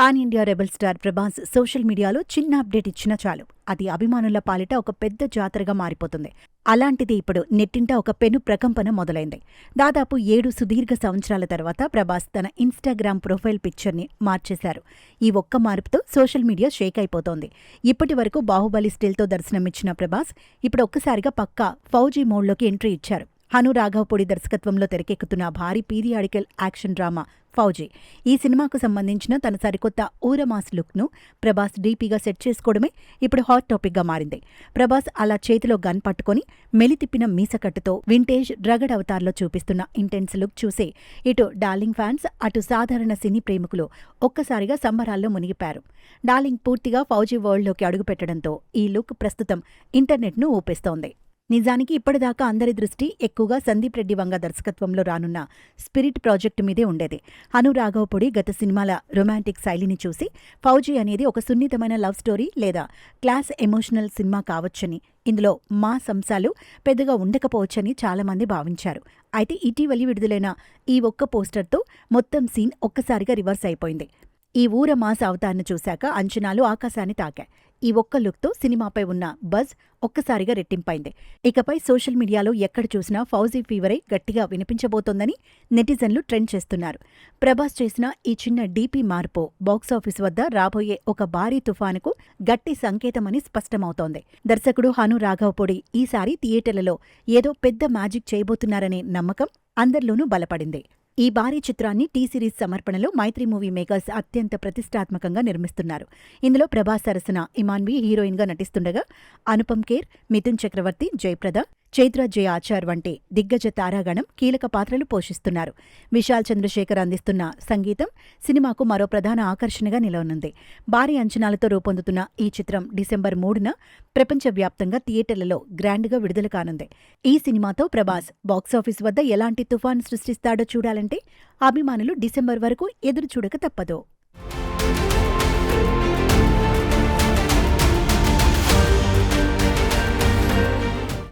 Pan India rebel star Prabhas social మీడియాలో చిన్న update ఇచ్చినా చాలు అది అభిమానుల పాలిట ఒక పెద్ద జాతరగా మారిపోతుంది. అలాంటిది ఇప్పుడు నెట్టింట ఒక పెను ప్రకంపన మొదలైంది. దాదాపు 7 సుదీర్ఘ సంవత్సరాల తర్వాత ప్రభాస్ తన ఇన్స్టాగ్రామ్ ప్రొఫైల్ పిక్చర్ని మార్చేశారు. ఈ ఒక్క మార్పుతో సోషల్ మీడియా షేక్ అయిపోతోంది. ఇప్పటి వరకు బాహుబలి స్టిల్తో దర్శనమిచ్చిన ప్రభాస్ ఇప్పుడు ఒక్కసారిగా పక్కా ఫౌజీ మోడ్లోకి ఎంట్రీ ఇచ్చారు. హను రాఘవపూడి దర్శకత్వంలో తెరకెక్కుతున్న భారీ పీరియాడికల్ యాక్షన్ డ్రామా ఫౌజీ. ఈ సినిమాకు సంబంధించిన తన సరికొత్త ఊరమాస్ లుక్ను ప్రభాస్ డీపీగా సెట్ చేసుకోవడమే ఇప్పుడు హాట్ టాపిక్గా మారింది. ప్రభాస్ అలా చేతిలో గన్ పట్టుకొని మెలితిప్పిన మీసకట్టుతో వింటేజ్ డ్రగడ్ అవతార్లో చూపిస్తున్న ఇంటెన్స్ లుక్ చూసి ఇటు డార్లింగ్ ఫ్యాన్స్, అటు సాధారణ సినీ ప్రేమికులు ఒక్కసారిగా సంబరాల్లో మునిగిపారు. డార్లింగ్ పూర్తిగా ఫౌజీ వరల్డ్లోకి అడుగుపెట్టడంతో ఈ లుక్ ప్రస్తుతం ఇంటర్నెట్ను ఊపేస్తోంది. నిజానికి ఇప్పటిదాకా అందరి దృష్టి ఎక్కువగా సందీప్ రెడ్డి వంగ దర్శకత్వంలో రానున్న స్పిరిట్ ప్రాజెక్టు మీదే ఉండేది. హను రాఘవపూడి గత సినిమాల రొమాంటిక్ శైలిని చూసి ఫౌజీ అనేది ఒక సున్నితమైన లవ్ స్టోరీ లేదా క్లాస్ ఎమోషనల్ సినిమా కావచ్చని, ఇందులో మాస్ అంశాలు పెద్దగా ఉండకపోవచ్చని చాలామంది భావించారు. అయితే ఇటీవలి విడుదలైన ఈ ఒక్క పోస్టర్తో మొత్తం సీన్ ఒక్కసారిగా రివర్స్ అయిపోయింది. ఈ ఊర మాస్ అవతార్ను చూశాక అంచనాలు ఆకాశాన్ని తాకాయి. ఈ ఒక్క లుక్తో సినిమాపై ఉన్న బజ్ ఒక్కసారిగా రెట్టింపైంది. ఇకపై సోషల్ మీడియాలో ఎక్కడ చూసినా ఫౌజీ ఫీవరే గట్టిగా వినిపించబోతోందని నెటిజన్లు ట్రెండ్ చేస్తున్నారు. ప్రభాస్ చేసిన ఈ చిన్న డీపీ మార్పు బాక్సాఫీస్ వద్ద రాబోయే ఒక భారీ తుఫానుకు గట్టి సంకేతమని స్పష్టమవుతోంది. దర్శకుడు హను రాఘవపూడి ఈసారి థియేటర్లలో ఏదో పెద్ద మ్యాజిక్ చేయబోతున్నారనే నమ్మకం అందరిలోనూ బలపడింది. ఈ భారీ చిత్రాన్ని టీ-సిరీస్ సమర్పణలో మైత్రి మూవీ మేకర్స్ అత్యంత ప్రతిష్టాత్మకంగా నిర్మిస్తున్నారు. ఇందులో ప్రభాస్ సరసన ఇమాన్వి హీరోయిన్గా నటిస్తుండగా అనుపమ్ ఖేర్, మిథున్ చక్రవర్తి, జయప్రద, చైత్ర జయ ఆచార్ వంటి దిగ్గజ తారాగణం కీలక పాత్రలు పోషిస్తున్నారు. విశాల్ చంద్రశేఖర్ అందిస్తున్న సంగీతం సినిమాకు మరో ప్రధాన ఆకర్షణగా నిలవనుంది. భారీ అంచనాలతో రూపొందుతున్న ఈ చిత్రం డిసెంబర్ 3న ప్రపంచవ్యాప్తంగా థియేటర్లలో గ్రాండ్గా విడుదల కానుంది. ఈ సినిమాతో ప్రభాస్ బాక్సాఫీస్ వద్ద ఎలాంటి తుఫాను సృష్టిస్తాడో చూడాలంటే అభిమానులు డిసెంబర్ వరకు ఎదురుచూడక తప్పదు.